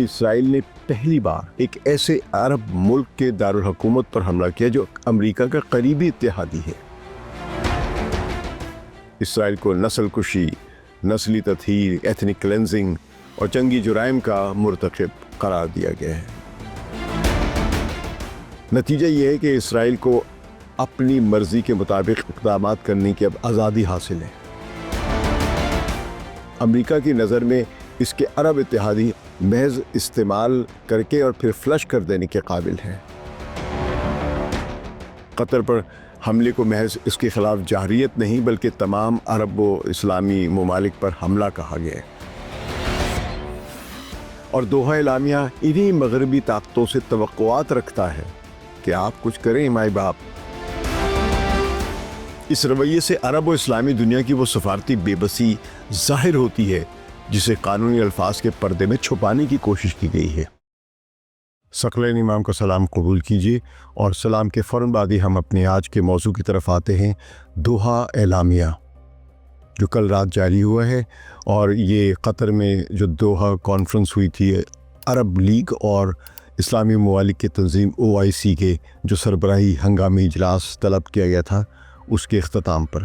اسرائیل نے پہلی بار ایک ایسے عرب ملک کے دارالحکومت پر حملہ کیا جو امریکہ کا قریبی اتحادی ہے۔ اسرائیل کو نسل کشی، نسلی تطہیر، ایتھنک کلینزنگ اور جنگی جرائم کا مرتکب قرار دیا گیا ہے۔ نتیجہ یہ ہے کہ اسرائیل کو اپنی مرضی کے مطابق اقدامات کرنے کی اب آزادی حاصل ہے۔ امریکہ کی نظر میں اس کے عرب اتحادی محض استعمال کر کے اور پھر فلش کر دینے کے قابل ہیں۔ قطر پر حملے کو محض اس کے خلاف جارحیت نہیں بلکہ تمام عرب و اسلامی ممالک پر حملہ کہا گیا ہے، اور دوحہ اعلامیہ انہی مغربی طاقتوں سے توقعات رکھتا ہے کہ آپ کچھ کریں مائی باپ۔ اس رویے سے عرب و اسلامی دنیا کی وہ سفارتی بے بسی ظاہر ہوتی ہے جسے قانونی الفاظ کے پردے میں چھپانے کی کوشش کی گئی ہے۔ ثقلین امام کا سلام قبول کیجیے، اور سلام کے فوراً بعد ہی ہم اپنے آج کے موضوع کی طرف آتے ہیں، دوحہ اعلامیہ جو کل رات جاری ہوا ہے۔ اور یہ قطر میں جو دوحہ کانفرنس ہوئی تھی عرب لیگ اور اسلامی ممالک کی تنظیم OIC کے جو سربراہی ہنگامی اجلاس طلب کیا گیا تھا، اس کے اختتام پر۔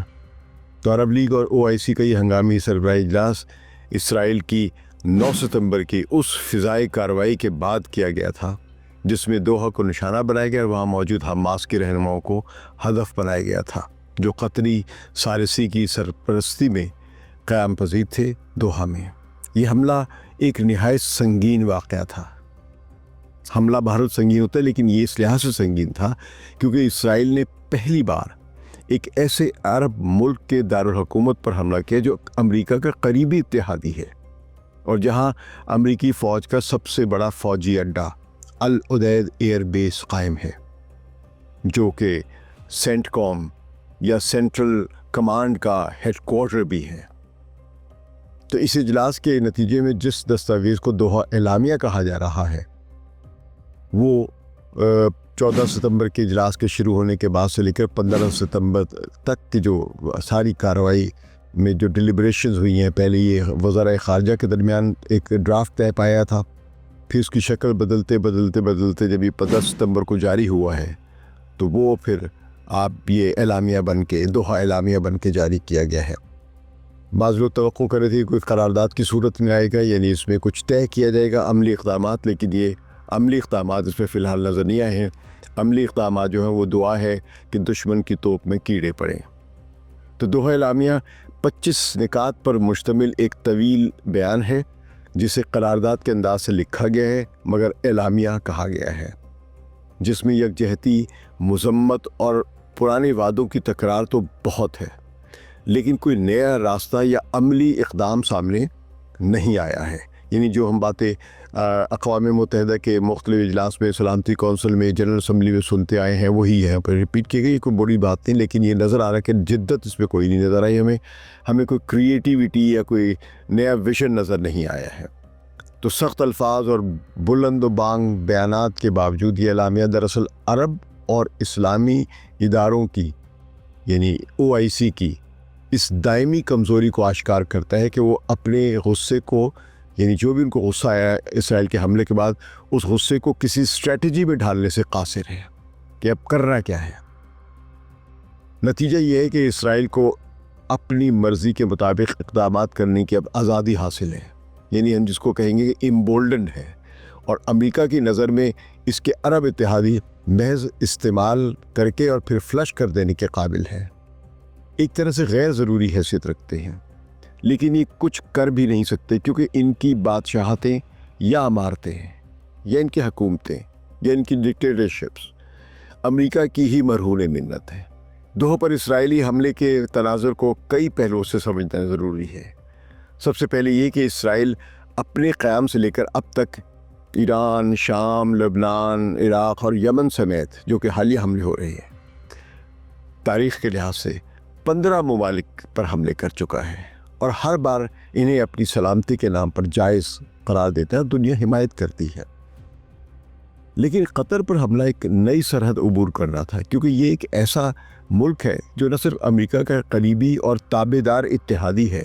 تو عرب لیگ اور OIC کا یہ ہنگامی سربراہی اجلاس اسرائیل کی 9 ستمبر کی اس فضائی کارروائی کے بعد کیا گیا تھا جس میں دوحہ کو نشانہ بنایا گیا اور وہاں موجود حماس کے رہنماؤں کو ہدف بنایا گیا تھا، جو قطری ثالثی کی سرپرستی میں قیام پذیر تھے دوحہ میں۔ یہ حملہ ایک نہایت سنگین واقعہ تھا۔ حملہ بہت سنگین ہوتا ہے، لیکن یہ اس لحاظ سے سنگین تھا کیونکہ اسرائیل نے پہلی بار ایک ایسے عرب ملک کے دارالحکومت پر حملہ کیا جو امریکہ کا قریبی اتحادی ہے، اور جہاں امریکی فوج کا سب سے بڑا فوجی اڈہ العدید ایئر بیس قائم ہے، جو کہ سینٹ کام یا سینٹرل کمانڈ کا ہیڈ کوارٹر بھی ہے۔ تو اس اجلاس کے نتیجے میں جس دستاویز کو دوحہ اعلامیہ کہا جا رہا ہے، وہ 14 ستمبر کے اجلاس کے شروع ہونے کے بعد سے لے کر 15 ستمبر تک کی جو ساری کارروائی میں جو ڈیلیبریشنز ہوئی ہیں، پہلے یہ وزراء خارجہ کے درمیان ایک ڈرافٹ طے پایا تھا، پھر اس کی شکل بدلتے جب یہ 15 ستمبر کو جاری ہوا ہے تو وہ پھر آپ یہ اعلامیہ بن کے دوحہ اعلامیہ بن کے جاری کیا گیا ہے۔ بعض لوگ توقع کر رہے تھے کہ کوئی قرارداد کی صورت میں آئے گا، یعنی اس میں کچھ طے کیا جائے گا عملی اقدامات، لیکن یہ عملی اقدامات اس میں فی الحال نظر نہیں آئے ہیں۔ عملی اقدامات جو ہیں وہ دعا ہے کہ دشمن کی توپ میں کیڑے پڑیں۔ تو دوحہ اعلامیہ 25 نکات پر مشتمل ایک طویل بیان ہے جسے قرارداد کے انداز سے لکھا گیا ہے مگر اعلامیہ کہا گیا ہے، جس میں یکجہتی، مذمت اور پرانے وعدوں کی تکرار تو بہت ہے، لیکن کوئی نیا راستہ یا عملی اقدام سامنے نہیں آیا ہے۔ یعنی جو ہم باتیں اقوام متحدہ کے مختلف اجلاس میں، سلامتی کونسل میں، جنرل اسمبلی میں سنتے آئے ہیں، وہی ہے پر ریپیٹ کی گئی۔ کوئی بڑی بات نہیں، لیکن یہ نظر آ رہا ہے کہ جدت اس پہ کوئی نہیں نظر آئی، ہمیں کوئی کریٹیوٹی یا کوئی نیا ویژن نظر نہیں آیا ہے۔ تو سخت الفاظ اور بلند و بانگ بیانات کے باوجود یہ اعلامیہ دراصل عرب اور اسلامی اداروں کی یعنی OIC کی اس دائمی کمزوری کو آشکار کرتا ہے کہ وہ اپنے غصے کو، یعنی جو بھی ان کو غصہ آیا اسرائیل کے حملے کے بعد، اس غصے کو کسی اسٹریٹجی میں ڈھالنے سے قاصر ہے کہ اب کرنا کیا ہے۔ نتیجہ یہ ہے کہ اسرائیل کو اپنی مرضی کے مطابق اقدامات کرنے کی اب آزادی حاصل ہے، یعنی ہم جس کو کہیں گے کہ امبولڈنڈ ہے، اور امریکہ کی نظر میں اس کے عرب اتحادی محض استعمال کر کے اور پھر فلش کر دینے کے قابل ہے، ایک طرح سے غیر ضروری حیثیت رکھتے ہیں، لیکن یہ کچھ کر بھی نہیں سکتے کیونکہ ان کی بادشاہتیں یا عمارتیں ہیں یا ان کی حکومتیں یا ان کی ڈکٹیٹرشپس امریکہ کی ہی مرہون منت ہے۔ دوحہ پر اسرائیلی حملے کے تناظر کو کئی پہلوؤں سے سمجھنا ضروری ہے۔ سب سے پہلے یہ کہ اسرائیل اپنے قیام سے لے کر اب تک ایران، شام، لبنان، عراق اور یمن سمیت جو کہ حالیہ حملے ہو رہے ہیں، تاریخ کے لحاظ سے 15 ممالک پر حملے کر چکا ہے، اور ہر بار انہیں اپنی سلامتی کے نام پر جائز قرار دیتا ہے، دنیا حمایت کرتی ہے۔ لیکن قطر پر حملہ ایک نئی سرحد عبور کرنا تھا، کیونکہ یہ ایک ایسا ملک ہے جو نہ صرف امریکہ کا قریبی اور تابع دار اتحادی ہے،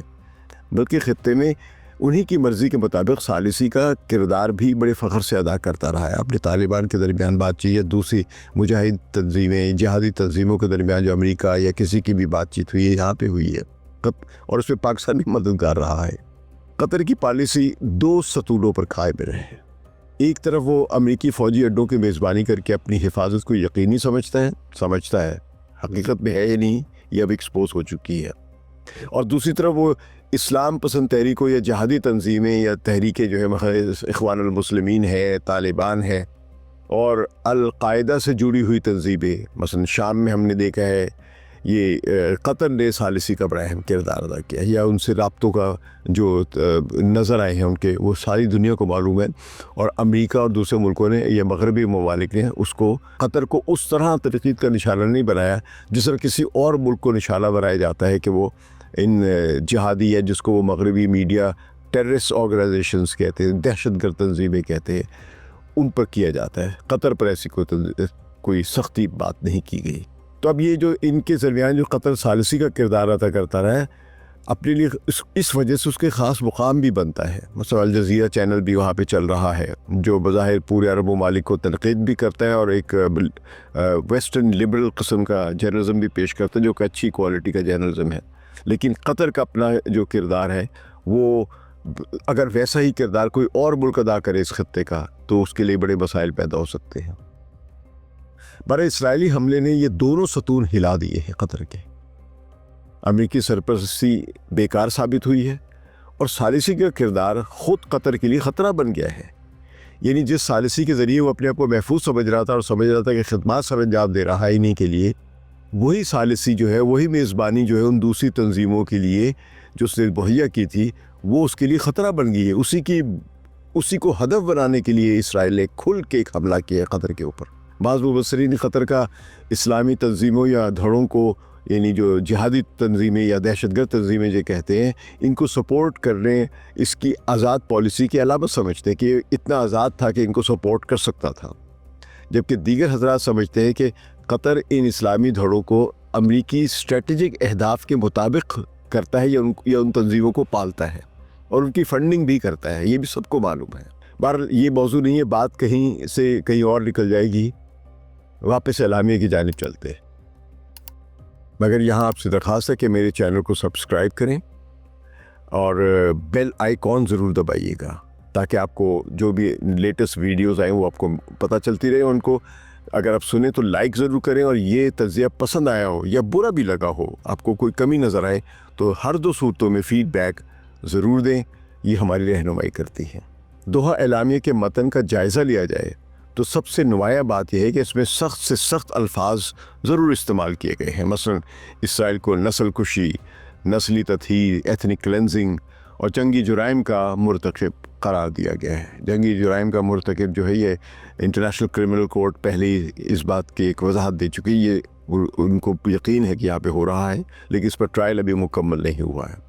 بلکہ خطے میں انہی کی مرضی کے مطابق ثالثی کا کردار بھی بڑے فخر سے ادا کرتا رہا ہے. اپنے طالبان کے درمیان بات چیت یا دوسری مجاہد تنظیمیں جہادی تنظیموں کے درمیان جو امریکہ یا کسی کی بھی بات چیت ہوئی ہے یہاں پہ ہوئی ہے, اور اس میں پاکستان بھی مددگار رہا ہے. قطر کی پالیسی دو ستونوں پر قائم رہے. ایک طرف وہ امریکی فوجی اڈوں کی میزبانی کر کے اپنی حفاظت کو یقینی سمجھتا ہے, حقیقت میں ہے یا نہیں یہ اب ایکسپوز ہو چکی ہے. اور دوسری طرف وہ اسلام پسند تحریکوں یا جہادی تنظیمیں یا تحریکیں جو ہے اخوان المسلمین ہے, طالبان ہے, اور القاعدہ سے جڑی ہوئی تنظیمیں, مثلا شام میں ہم نے دیکھا ہے یہ قطر نے ثالثی کا بڑا اہم کردار ادا کیا ہے, یا ان سے رابطوں کا جو نظر آئے ہیں ان کے وہ ساری دنیا کو معلوم ہے. اور امریکہ اور دوسرے ملکوں نے یا مغربی ممالک نے اس کو قطر کو اس طرح تنقید کا نشانہ نہیں بنایا جس طرح کسی اور ملک کو نشانہ بنایا جاتا ہے کہ وہ ان جہادی یا جس کو وہ مغربی میڈیا ٹیررسٹ آرگنائزیشنز کہتے ہیں, دہشت گرد تنظیمیں کہتے ہیں, ان پر کیا جاتا ہے. قطر پر ایسی کوئی سختی بات نہیں کی گئی. تو اب یہ جو ان کے درمیان جو قطر ثالثی کا کردار ادا کرتا رہا ہے اپنے لیے اس وجہ سے اس کے خاص مقام بھی بنتا ہے. مثلا الجزیرہ چینل بھی وہاں پہ چل رہا ہے جو بظاہر پورے عرب ممالک کو تنقید بھی کرتا ہے اور ایک ویسٹرن لبرل قسم کا جرنلزم بھی پیش کرتا ہے جو کہ اچھی کوالٹی کا جرنلزم ہے. لیکن قطر کا اپنا جو کردار ہے وہ اگر ویسا ہی کردار کوئی اور ملک ادا کرے اس خطے کا تو اس کے لیے بڑے مسائل پیدا ہو سکتے ہیں. برائے اسرائیلی حملے نے یہ دونوں ستون ہلا دیے ہیں قطر کے. امریکی سرپرستی بیکار ثابت ہوئی ہے اور ثالثی کا کردار خود قطر کے لیے خطرہ بن گیا ہے. یعنی جس ثالثی کے ذریعے وہ اپنے آپ کو محفوظ سمجھ رہا تھا اور سمجھ رہا تھا کہ خدمات سر انجام دے رہا ہے انہیں کے لیے, وہی ثالثی جو ہے وہی میزبانی جو ہے ان دوسری تنظیموں کے لیے جو اس نے مہیا کی تھی وہ اس کے لیے خطرہ بن گئی ہے. اسی کو ہدف بنانے کے لیے اسرائیل نے کھل کے ایک حملہ کیا ہے قطر کے اوپر. بعض مبصرین قطر کا اسلامی تنظیموں یا دھڑوں کو یعنی جو جہادی تنظیمیں یا دہشت گرد تنظیمیں جو کہتے ہیں ان کو سپورٹ کرنے اس کی آزاد پالیسی کی علامت سمجھتے ہیں کہ اتنا آزاد تھا کہ ان کو سپورٹ کر سکتا تھا, جبکہ دیگر حضرات سمجھتے ہیں کہ قطر ان اسلامی دھڑوں کو امریکی اسٹریٹجک اہداف کے مطابق کرتا ہے یا ان تنظیموں کو پالتا ہے اور ان کی فنڈنگ بھی کرتا ہے. یہ بھی سب کو معلوم ہے. بہرحال یہ موضوع نہیں ہے, بات کہیں سے کہیں اور نکل جائے گی. واپس اعلامیہ کی جانب چلتے ہیں, مگر یہاں آپ سے درخواست ہے کہ میرے چینل کو سبسکرائب کریں اور بیل آئیکن ضرور دبائیے گا تاکہ آپ کو جو بھی لیٹسٹ ویڈیوز آئیں وہ آپ کو پتہ چلتی رہے. ان کو اگر آپ سنیں تو لائک ضرور کریں, اور یہ تجزیہ پسند آیا ہو یا برا بھی لگا ہو, آپ کو کوئی کمی نظر آئے تو ہر دو صورتوں میں فیڈ بیک ضرور دیں, یہ ہماری رہنمائی کرتی ہے. دوحہ اعلامیہ کے متن کا جائزہ لیا جائے تو سب سے نمایاں بات یہ ہے کہ اس میں سخت سے سخت الفاظ ضرور استعمال کیے گئے ہیں. مثلا اسرائیل کو نسل کشی, نسلی تطہیر, ایتھنک کلینزنگ اور جنگی جرائم کا مرتکب قرار دیا گیا ہے. جنگی جرائم کا مرتکب جو ہے یہ انٹرنیشنل کرمنل کورٹ پہلے ہی اس بات کی ایک وضاحت دے چکی. یہ ان کو یقین ہے کہ یہاں پہ ہو رہا ہے, لیکن اس پر ٹرائل ابھی مکمل نہیں ہوا ہے.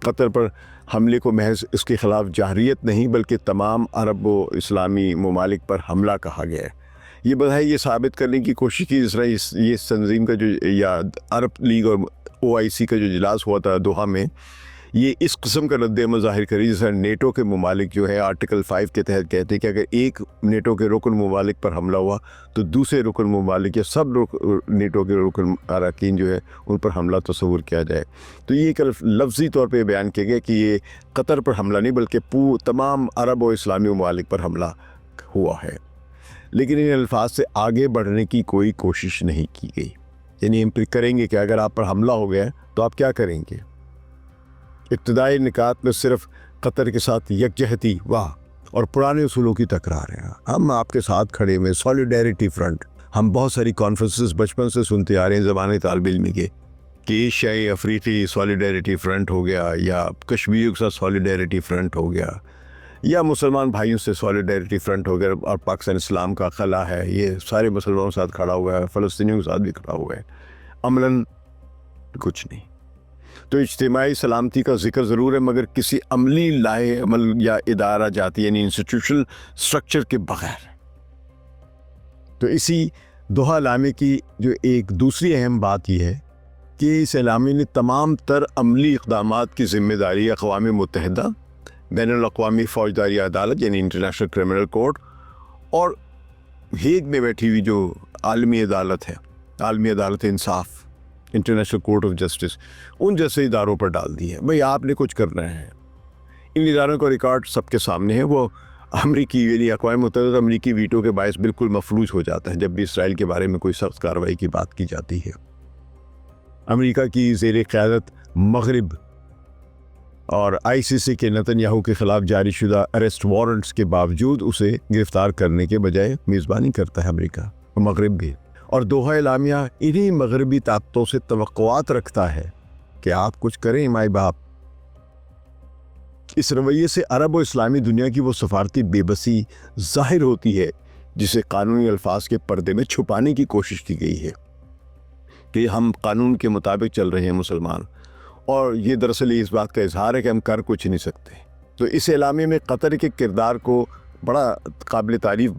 قطر پر حملے کو محض اس کے خلاف جارحیت نہیں بلکہ تمام عرب و اسلامی ممالک پر حملہ کہا گیا ہے. یہ بظاہر یہ ثابت کرنے کی کوشش کی جس طرح یہ تنظیم کا جو یا عرب لیگ اور OIC کا جو اجلاس ہوا تھا دوحہ میں, یہ اس قسم کا رد عمل ظاہر کری جس طرح نیٹو کے ممالک جو ہے آرٹیکل 5 کے تحت کہتے ہیں کہ اگر ایک نیٹو کے رکن ممالک پر حملہ ہوا تو دوسرے رکن ممالک یا سب نیٹو کے رکن اراکین جو ہے ان پر حملہ تصور کیا جائے. تو یہ ایک لفظی طور پہ بیان کیا گیا کہ یہ قطر پر حملہ نہیں بلکہ تمام عرب و اسلامی ممالک پر حملہ ہوا ہے. لیکن ان الفاظ سے آگے بڑھنے کی کوئی کوشش نہیں کی گئی. یعنی ہم پھر کریں گے کہ اگر آپ پر حملہ ہو گیا تو آپ کیا کریں گے. ابتدائی نکات میں صرف قطر کے ساتھ یکجہتی اور پرانے اصولوں کی تکرار ہے. ہم آپ کے ساتھ کھڑے ہوئے, سالیڈیرٹی فرنٹ. ہم بہت ساری کانفرنسز بچپن سے سنتے آ رہے ہیں زبان طالب علمی کے کہ ایشیائی افریقی سالیڈیرٹی فرنٹ ہو گیا, یا کشمیریوں کے ساتھ سالیڈیرٹی فرنٹ ہو گیا, یا مسلمان بھائیوں سے سالیڈیرٹی فرنٹ ہو گیا, اور پاکستان اسلام کا خلا ہے یہ سارے مسلمانوں کے ساتھ کھڑا ہوا ہے, فلسطینیوں کے ساتھ بھی کھڑا ہوا ہے. عملاً کچھ نہیں. تو اجتماعی سلامتی کا ذکر ضرور ہے مگر کسی عملی لاہے عمل یا ادارہ جاتی یعنی انسٹیٹیوشنل سٹرکچر کے بغیر. تو اسی دوحہ اعلامیہ کی جو ایک دوسری اہم بات یہ ہے کہ اس اعلامیہ نے تمام تر عملی اقدامات کی ذمہ داری اقوام متحدہ بین الاقوامی فوجداری عدالت یعنی انٹرنیشنل کرمنل کورٹ، اور ہیگ میں بیٹھی ہوئی جو عالمی عدالت ہے، عالمی عدالت انصاف، انٹرنیشنل کورٹ آف جسٹس، ان جیسے اداروں پر ڈال دی ہے۔ بھئی آپ نے کچھ کرنا ہے۔ ان اداروں کا ریکارڈ سب کے سامنے ہے۔ وہ امریکی یعنی اقوام متحدہ امریکی ویٹو کے باعث بالکل مفلوج ہو جاتا ہے جب بھی اسرائیل کے بارے میں کوئی سخت کارروائی کی بات کی جاتی ہے۔ امریکہ کی زیر قیادت مغرب اور آئی سی سی کے نتن یاہو کے خلاف جاری شدہ اریسٹ وارنٹس کے باوجود اسے گرفتار کرنے کے بجائے میزبانی کرتا ہے امریکہ، مغرب بھی، اور دوحہ اعلامیہ انہی مغربی طاقتوں سے توقعات رکھتا ہے کہ آپ کچھ کریں مائی باپ۔ اس رویے سے عرب و اسلامی دنیا کی وہ سفارتی بے بسی ظاہر ہوتی ہے جسے قانونی الفاظ کے پردے میں چھپانے کی کوشش کی گئی ہے کہ ہم قانون کے مطابق چل رہے ہیں مسلمان، اور یہ دراصل اس بات کا اظہار ہے کہ ہم کر کچھ نہیں سکتے۔ تو اس اعلامیے میں قطر کے کردار کو بڑا قابل تعریف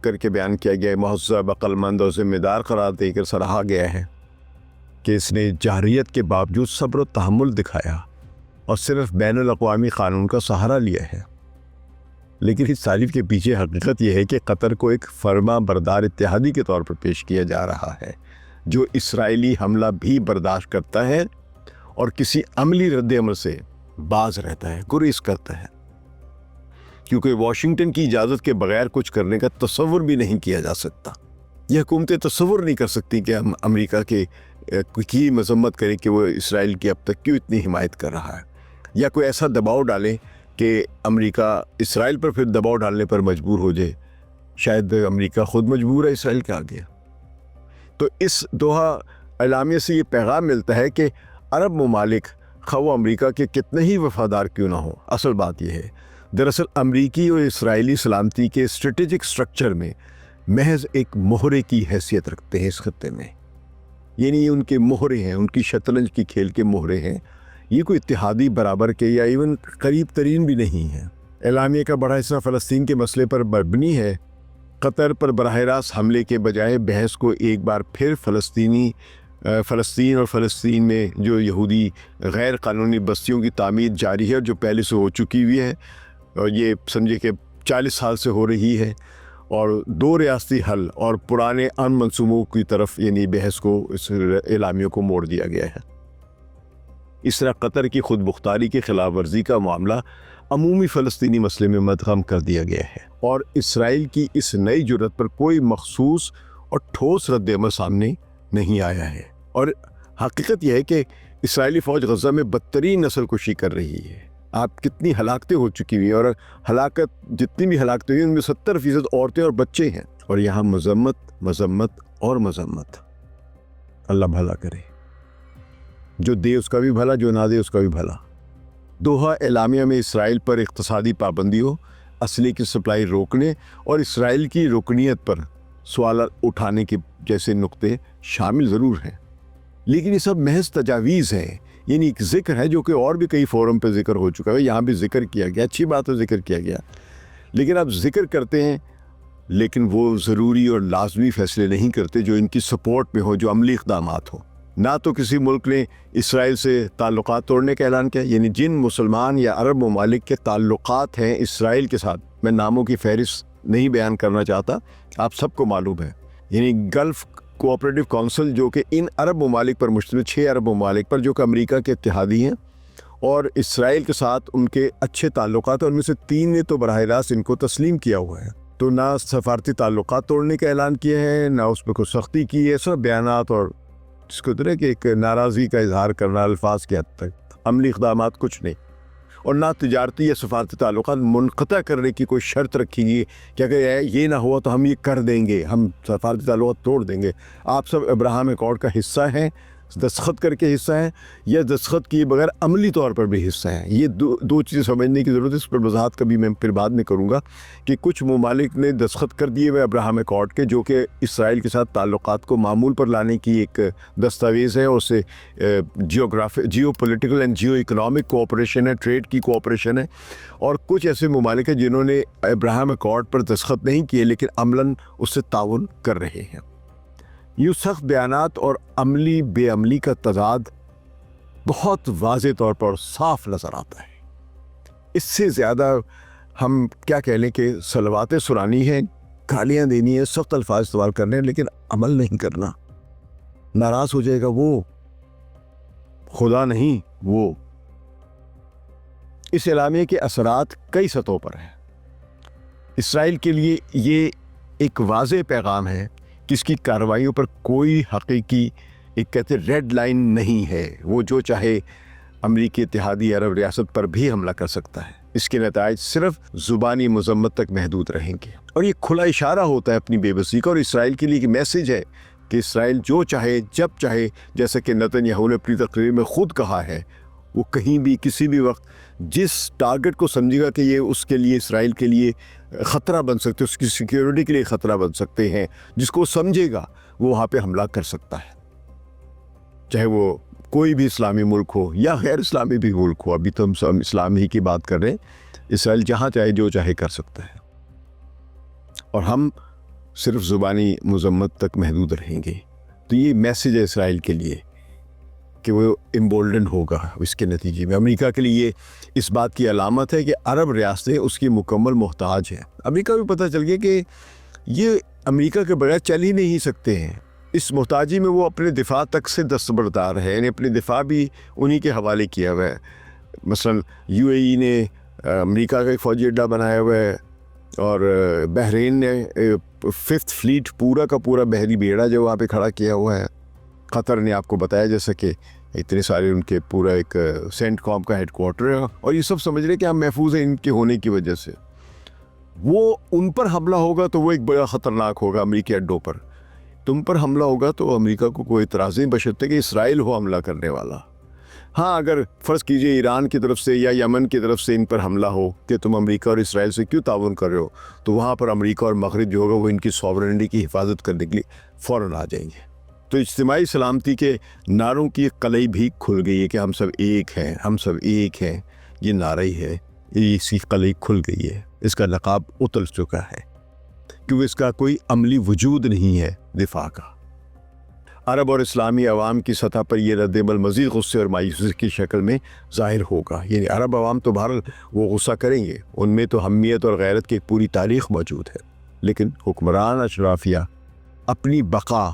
کر کے بیان کیا گیا ہے، مہذب، عقل مند اور ذمہ دار قرار دے کر سراہا گیا ہے کہ اس نے جارحیت کے باوجود صبر و تحمل دکھایا اور صرف بین الاقوامی قانون کا سہارا لیا ہے۔ لیکن اس تعریف کے پیچھے حقیقت یہ ہے کہ قطر کو ایک فرما بردار اتحادی کے طور پر پیش کیا جا رہا ہے جو اسرائیلی حملہ بھی برداشت کرتا ہے اور کسی عملی رد عمل سے باز رہتا ہے، گریز کرتا ہے، کیونکہ واشنگٹن کی اجازت کے بغیر کچھ کرنے کا تصور بھی نہیں کیا جا سکتا۔ یہ حکومتیں تصور نہیں کر سکتی کہ ہم امریکہ کی مذمت کریں کہ وہ اسرائیل کی اب تک کیوں اتنی حمایت کر رہا ہے، یا کوئی ایسا دباؤ ڈالیں کہ امریکہ اسرائیل پر پھر دباؤ ڈالنے پر مجبور ہو جائے۔ شاید امریکہ خود مجبور ہے اسرائیل کے آگے۔ تو اس دوحہ اعلامیہ سے یہ پیغام ملتا ہے کہ عرب ممالک خواہ امریکہ کے کتنے ہی وفادار کیوں نہ ہوں، اصل بات یہ ہے دراصل امریکی اور اسرائیلی سلامتی کے اسٹریٹجک سٹرکچر میں محض ایک مہرے کی حیثیت رکھتے ہیں اس خطے میں، یعنی ان کے مہرے ہیں، ان کی شطرنج کی کھیل کے مہرے ہیں، یہ کوئی اتحادی برابر کے یا ایون قریب ترین بھی نہیں ہے۔ اعلامیہ کا بڑا حصہ فلسطین کے مسئلے پر مبنی ہے۔ قطر پر براہ راست حملے کے بجائے بحث کو ایک بار پھر فلسطین اور فلسطین میں جو یہودی غیر قانونی بستیوں کی تعمیر جاری ہے اور جو پہلے سے ہو چکی ہوئی ہے، اور یہ سمجھے کہ 40 سال سے ہو رہی ہے، اور دو ریاستی حل اور پرانے امن منصوبوں کی طرف یعنی بحث کو اس اعلامیہ کو موڑ دیا گیا ہے۔ اس طرح قطر کی خود مختاری کی خلاف ورزی کا معاملہ عمومی فلسطینی مسئلے میں مدغم کر دیا گیا ہے، اور اسرائیل کی اس نئی جرات پر کوئی مخصوص اور ٹھوس رد عمل سامنے نہیں آیا ہے۔ اور حقیقت یہ ہے کہ اسرائیلی فوج غزہ میں بدترین نسل کشی کر رہی ہے۔ آپ کتنی ہلاکتیں ہو چکی ہوئی ہیں، اور جتنی بھی ہلاکتیں ہوئی ان میں 70% عورتیں اور بچے ہیں، اور یہاں مذمت اور مذمت۔ اللہ بھلا کرے، جو دے اس کا بھی بھلا، جو نہ دے اس کا بھی بھلا۔ دوحہ اعلامیہ میں اسرائیل پر اقتصادی پابندیوں، اسلحے کی سپلائی روکنے اور اسرائیل کی رکنیت پر سوالات اٹھانے کے جیسے نقطے شامل ضرور ہیں، لیکن یہ سب محض تجاویز ہیں، یعنی ایک ذکر ہے جو کہ اور بھی کئی فورم پہ ذکر ہو چکا ہے، یہاں بھی ذکر کیا گیا، اچھی بات ہے ذکر کیا گیا، لیکن آپ ذکر کرتے ہیں لیکن وہ ضروری اور لازمی فیصلے نہیں کرتے جو ان کی سپورٹ میں ہو، جو عملی اقدامات ہوں۔ نہ تو کسی ملک نے اسرائیل سے تعلقات توڑنے کا اعلان کیا، یعنی جن مسلمان یا عرب ممالک کے تعلقات ہیں اسرائیل کے ساتھ، میں ناموں کی فہرست نہیں بیان کرنا چاہتا، آپ سب کو معلوم ہے، یعنی گلف کوآپریٹو کونسل جو کہ ان عرب ممالک پر مشتمل 6 عرب ممالک پر جو کہ امریکہ کے اتحادی ہیں اور اسرائیل کے ساتھ ان کے اچھے تعلقات ہیں، ان میں سے 3 نے تو براہ راست ان کو تسلیم کیا ہوا ہے، تو نہ سفارتی تعلقات توڑنے کا اعلان کیا ہے، نہ اس پہ کوئی سختی کی ہے، صرف بیانات اور جس کو طرح کہ ایک ناراضی کا اظہار کرنا الفاظ کے حد تک، عملی اقدامات کچھ نہیں، اور نہ تجارتی یا سفارتی تعلقات منقطع کرنے کی کوئی شرط رکھی گئی کہ اگر یہ نہ ہوا تو ہم یہ کر دیں گے، ہم سفارتی تعلقات توڑ دیں گے۔ آپ سب ابراہیم اکارڈ کا حصہ ہیں، دستخط کر کے حصہ ہیں، یا دستخط کیے بغیر عملی طور پر بھی حصہ ہیں۔ یہ دو چیزیں سمجھنے کی ضرورت ہے، اس پر وضاحت کبھی میں پھر بعد میں کروں گا کہ کچھ ممالک نے دستخط کر دیے ہوئے ابراہیم اکارڈ کے، جو کہ اسرائیل کے ساتھ تعلقات کو معمول پر لانے کی ایک دستاویز ہے، اور اسے geopolitical and geoeconomic cooperation ہے، ٹریڈ کی کوآپریشن ہے، اور کچھ ایسے ممالک ہیں جنہوں نے ابراہیم اکارڈ پر دستخط نہیں کیے لیکن عملاً اس سے تعاون کر رہے ہیں۔ یہ سخت بیانات اور عملی بے عملی کا تضاد بہت واضح طور پر صاف نظر آتا ہے۔ اس سے زیادہ ہم کیا کہہ لیں کہ صلواتیں سنانی ہیں، گالیاں دینی ہیں، سخت الفاظ استعمال کرنے ہیں، لیکن عمل نہیں کرنا. ناراض ہو جائے گا وہ، خدا نہیں وہ. اس اعلامیے کے اثرات کئی سطحوں پر ہیں. اسرائیل کے لیے یہ ایک واضح پیغام ہے کہ اس کی کارروائیوں پر کوئی حقیقی ایک کہتے ریڈ لائن نہیں ہے. وہ جو چاہے امریکی اتحادی عرب ریاست پر بھی حملہ کر سکتا ہے. اس کے نتائج صرف زبانی مذمت تک محدود رہیں گے، اور یہ کھلا اشارہ ہوتا ہے اپنی بے بسی کا. اور اسرائیل کے لیے ایک میسج ہے کہ اسرائیل جو چاہے جب چاہے، جیسا کہ نتن یاہو نے اپنی تقریر میں خود کہا ہے، وہ کہیں بھی کسی بھی وقت جس ٹارگٹ کو سمجھے گا کہ یہ اس کے لیے، اسرائیل کے لیے خطرہ بن سکتے، اس کی سیکیورٹی کے لیے خطرہ بن سکتے ہیں، جس کو سمجھے گا وہ وہاں پہ حملہ کر سکتا ہے، چاہے وہ کوئی بھی اسلامی ملک ہو یا غیر اسلامی بھی ملک ہو. ابھی تو ہم اسلام ہی کی بات کر رہے ہیں. اسرائیل جہاں چاہے جو چاہے کر سکتا ہے، اور ہم صرف زبانی مذمت تک محدود رہیں گے. تو یہ میسج ہے اسرائیل کے لیے کہ وہ امبولڈن ہوگا اس کے نتیجے میں. امریکہ کے لیے اس بات کی علامت ہے کہ عرب ریاستیں اس کی مکمل محتاج ہیں. امریکہ بھی پتہ چل گیا کہ یہ امریکہ کے بغیر چل ہی نہیں سکتے ہیں. اس محتاجی میں وہ اپنے دفاع تک سے دستبردار ہے، یعنی اپنے دفاع بھی انہی کے حوالے کیا ہوا ہے. مثلا یو اے ای نے امریکہ کا ایک فوجی اڈہ بنایا ہوا ہے، اور بحرین نے 5th فلیٹ پورا کا پورا بحری بیڑا جو وہاں پہ کھڑا کیا ہوا ہے. قطر نے آپ کو بتایا جیسا کہ اتنے سارے ان کے پورا ایک سینٹ کام کا ہیڈ کوارٹر ہے، اور یہ سب سمجھ رہے کہ ہم محفوظ ہیں ان کے ہونے کی وجہ سے. وہ ان پر حملہ ہوگا تو وہ ایک بڑا خطرناک ہوگا امریکی اڈوں پر. تم پر حملہ ہوگا تو امریکہ کو کوئی اعتراض نہیں، بشرطے کہ اسرائیل ہو حملہ کرنے والا. ہاں، اگر فرض کیجئے ایران کی طرف سے یا یمن کی طرف سے ان پر حملہ ہو کہ تم امریکہ اور اسرائیل سے کیوں تعاون کر رہے ہو، تو وہاں پر امریکہ اور مغرب جو ہوگا وہ ان کی سوورنٹی کی حفاظت کرنے کے لیے فوراً آ جائیں گے. تو اجتماعی سلامتی کے نعروں کی قلعی بھی کھل گئی ہے کہ ہم سب ایک ہیں، ہم سب ایک ہیں. یہ نعرہ ہی ہے، یہ اسی قلعی کھل گئی ہے. اس کا نقاب اتر چکا ہے کیونکہ اس کا کوئی عملی وجود نہیں ہے دفاع کا. عرب اور اسلامی عوام کی سطح پر یہ رد عمل مزید غصے اور مایوسی کی شکل میں ظاہر ہوگا. یعنی عرب عوام تو بہرحال وہ غصہ کریں گے، ان میں تو حمیت اور غیرت کی ایک پوری تاریخ موجود ہے، لیکن حکمران اشرافیہ اپنی بقا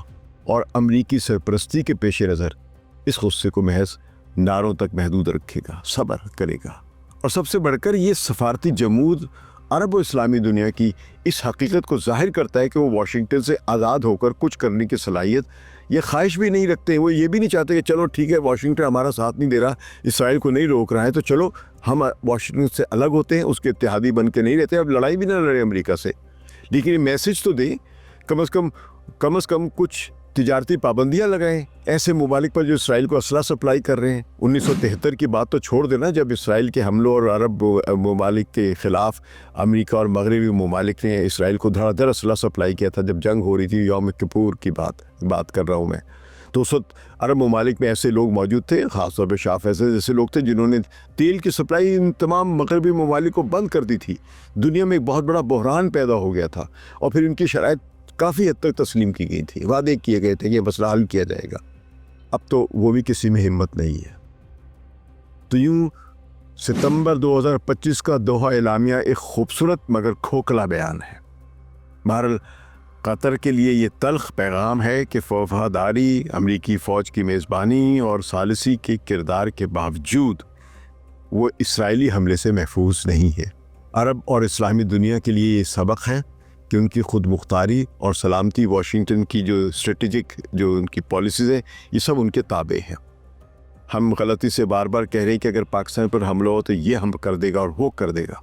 اور امریکی سرپرستی کے پیش نظر اس غصے کو محض نعروں تک محدود رکھے گا، صبر کرے گا. اور سب سے بڑھ کر یہ سفارتی جمود عرب و اسلامی دنیا کی اس حقیقت کو ظاہر کرتا ہے کہ وہ واشنگٹن سے آزاد ہو کر کچھ کرنے کی صلاحیت یہ خواہش بھی نہیں رکھتے ہیں. وہ یہ بھی نہیں چاہتے کہ چلو ٹھیک ہے، واشنگٹن ہمارا ساتھ نہیں دے رہا، اسرائیل کو نہیں روک رہا ہے، تو چلو ہم واشنگٹن سے الگ ہوتے ہیں، اس کے اتحادی بن کے نہیں رہتے، اب لڑائی بھی نہ لڑے امریکہ سے. لیکن یہ میسج تو دیں، کم از کم کچھ تجارتی پابندیاں لگائیں ایسے ممالک پر جو اسرائیل کو اسلحہ سپلائی کر رہے ہیں. 1973 کی بات تو چھوڑ دینا، جب اسرائیل کے حملوں اور عرب ممالک کے خلاف امریکہ اور مغربی ممالک نے اسرائیل کو دھڑا دھڑ اسلحہ سپلائی کیا تھا، جب جنگ ہو رہی تھی، یوم کپور کی بات کر رہا ہوں میں. تو اس وقت عرب ممالک میں ایسے لوگ موجود تھے، خاص طور پہ شاہ فیصل جیسے لوگ تھے جنہوں نے تیل کی سپلائی ان تمام مغربی ممالک کو بند کر دی تھی. دنیا میں ایک بہت بڑا بحران پیدا ہو گیا تھا، اور پھر ان کی شرائط کافی حد تک تسلیم کی گئی تھی، وعدے کیے گئے تھے کہ یہ مسئلہ حل کیا جائے گا. اب تو وہ بھی کسی میں ہمت نہیں ہے. تو یوں ستمبر 2025 کا دوحہ اعلامیہ ایک خوبصورت مگر کھوکھلا بیان ہے. بہرحال قطر کے لیے یہ تلخ پیغام ہے کہ وفاداری، امریکی فوج کی میزبانی اور ثالثی کے کردار کے باوجود وہ اسرائیلی حملے سے محفوظ نہیں ہے. عرب اور اسلامی دنیا کے لیے یہ سبق ہے کہ ان کی خود مختاری اور سلامتی واشنگٹن کی جو اسٹریٹجک جو ان کی پالیسیز ہیں، یہ سب ان کے تابع ہیں. ہم غلطی سے بار بار کہہ رہے ہیں کہ اگر پاکستان پر حملہ ہو تو یہ ہم کر دے گا اور وہ کر دے گا.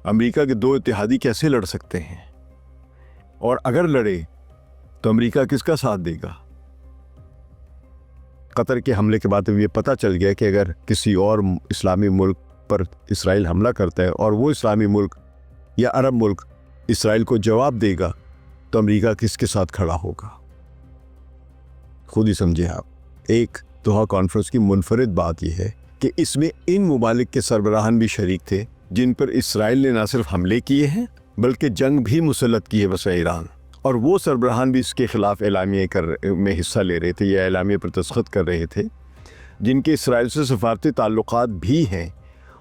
امریکہ کے دو اتحادی کیسے لڑ سکتے ہیں؟ اور اگر لڑے تو امریکہ کس کا ساتھ دے گا؟ قطر کے حملے کے بعد یہ پتہ چل گیا کہ اگر کسی اور اسلامی ملک پر اسرائیل حملہ کرتا ہے اور وہ اسلامی ملک یا عرب ملک اسرائیل کو جواب دے گا تو امریکہ کس کے ساتھ کھڑا ہوگا؟ خود ہی سمجھیں آپ. ایک دوحہ کانفرنس کی منفرد بات یہ ہے کہ اس میں ان ممالک کے سربراہان بھی شریک تھے جن پر اسرائیل نے نہ صرف حملے کیے ہیں بلکہ جنگ بھی مسلط کی ہے وسع ایران، اور وہ سربراہان بھی اس کے خلاف اعلامیے میں حصہ لے رہے تھے یا اعلامیے پر دستخط کر رہے تھے، جن کے اسرائیل سے سفارتی تعلقات بھی ہیں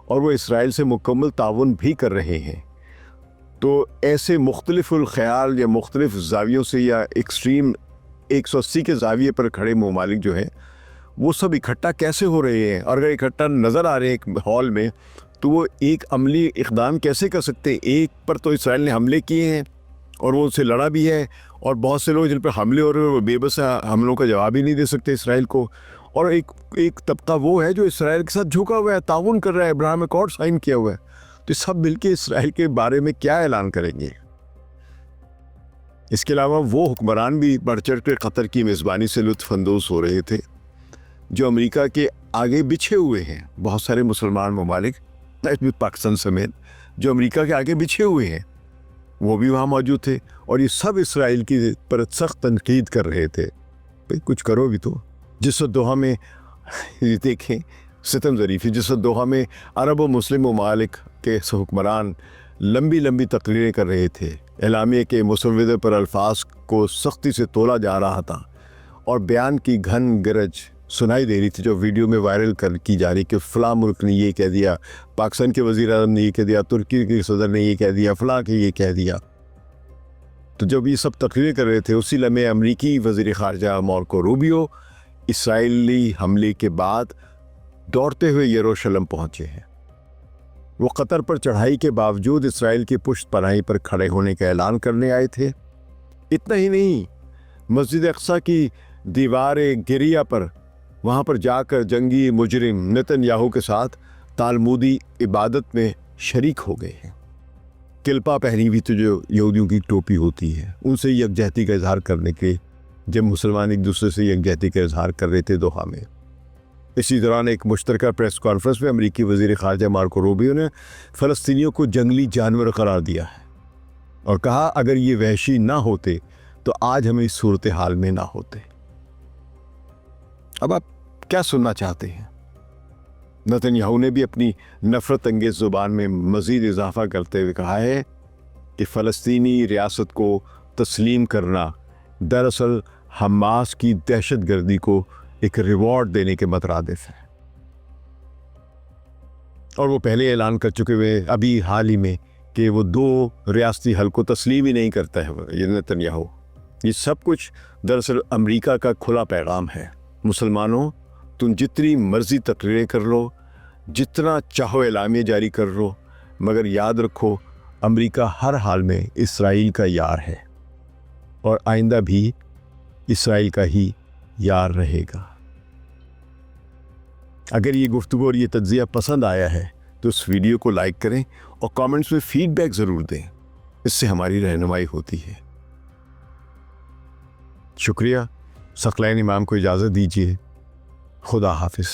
اور وہ اسرائیل سے مکمل تعاون بھی کر رہے ہیں۔ تو ایسے مختلف الخیال یا مختلف زاویوں سے یا ایکسٹریم 180 کے زاویے پر کھڑے ممالک جو ہیں وہ سب اکٹھا کیسے ہو رہے ہیں، اور اگر اکٹھا نظر آ رہے ہیں ایک ہال میں تو وہ ایک عملی اقدام کیسے کر سکتے ہیں؟ ایک پر تو اسرائیل نے حملے کیے ہیں اور وہ ان سے لڑا بھی ہے، اور بہت سے لوگ جن پر حملے ہو رہے ہیں وہ بے بس حملوں کا جواب ہی نہیں دے سکتے اسرائیل کو، اور ایک طبقہ وہ ہے جو اسرائیل کے ساتھ جھکا ہوا ہے، تعاون کر رہا ہے، ابراہیم اکارڈ سائن کیا ہوا ہے۔ تو سب مل کے اسرائیل کے بارے میں کیا اعلان کریں گے؟ اس کے علاوہ وہ حکمران بھی بڑھ چڑھ کر قطر کی میزبانی سے لطف اندوز ہو رہے تھے جو امریکہ کے آگے بچھے ہوئے ہیں۔ بہت سارے مسلمان ممالک پاکستان سمیت جو امریکہ کے آگے بچھے ہوئے ہیں وہ بھی وہاں موجود تھے، اور یہ سب اسرائیل کی پر سخت تنقید کر رہے تھے، بھئی کچھ کرو بھی تو۔ جس وقت دوحہ میں دیکھیں ستم ظریفی، جس وقت دوحہ میں عرب و مسلم ممالک کے حکمران لمبی تقریریں کر رہے تھے، اعلامیے کے مسودے پر الفاظ کو سختی سے تولا جا رہا تھا اور بیان کی گھن گرج سنائی دے رہی تھی جو ویڈیو میں وائرل کی جا رہی کہ فلاں ملک نے یہ کہہ دیا، پاکستان کے وزیر اعظم نے یہ کہہ دیا، ترکی کے صدر نے یہ کہہ دیا، فلاں کے یہ کہہ دیا۔ تو جب یہ سب تقریریں کر رہے تھے اسی لمحے امریکی وزیر خارجہ مارکو روبیو اسرائیلی حملے کے بعد دوڑتے ہوئے یروشلم پہنچے ہیں۔ وہ قطر پر چڑھائی کے باوجود اسرائیل کی پشت پناہی پر کھڑے ہونے کا اعلان کرنے آئے تھے۔ اتنا ہی نہیں، مسجد اقصی کی دیوار گریہ پر وہاں پر جا کر جنگی مجرم نتن یاہو کے ساتھ تالمودی عبادت میں شریک ہو گئے ہیں۔ کلپا پہنی ہوئی تو جو یہودیوں کی ٹوپی ہوتی ہے، ان سے یکجہتی کا اظہار کرنے کے جب مسلمان ایک دوسرے سے یکجہتی کا اظہار کر رہے تھے دوحہ میں۔ اسی دوران ایک مشترکہ پریس کانفرنس میں امریکی وزیر خارجہ مارکو روبیو نے فلسطینیوں کو جنگلی جانور قرار دیا ہے اور کہا اگر یہ وحشی نہ ہوتے تو آج ہم اس صورتحال میں نہ ہوتے۔ اب آپ کیا سننا چاہتے ہیں؟ نتن یاہو نے بھی اپنی نفرت انگیز زبان میں مزید اضافہ کرتے ہوئے کہا ہے کہ فلسطینی ریاست کو تسلیم کرنا دراصل حماس کی دہشت گردی کو ایک ریوارڈ دینے کے مترادف ہے، اور وہ پہلے اعلان کر چکے ہوئے ابھی حال ہی میں کہ وہ 2 ریاستی حل کو تسلیم ہی نہیں کرتا ہے یہ نتن یاہو۔ یہ سب کچھ دراصل امریکہ کا کھلا پیغام ہے، مسلمانوں تم جتنی مرضی تقریریں کر لو، جتنا چاہو اعلامیہ جاری کر لو، مگر یاد رکھو امریکہ ہر حال میں اسرائیل کا یار ہے اور آئندہ بھی اسرائیل کا ہی یار رہے گا۔ اگر یہ گفتگو اور یہ تجزیہ پسند آیا ہے تو اس ویڈیو کو لائک کریں اور کامنٹس میں فیڈ بیک ضرور دیں، اس سے ہماری رہنمائی ہوتی ہے۔ شکریہ۔ ثقلین امام کو اجازت دیجیے۔ خدا حافظ۔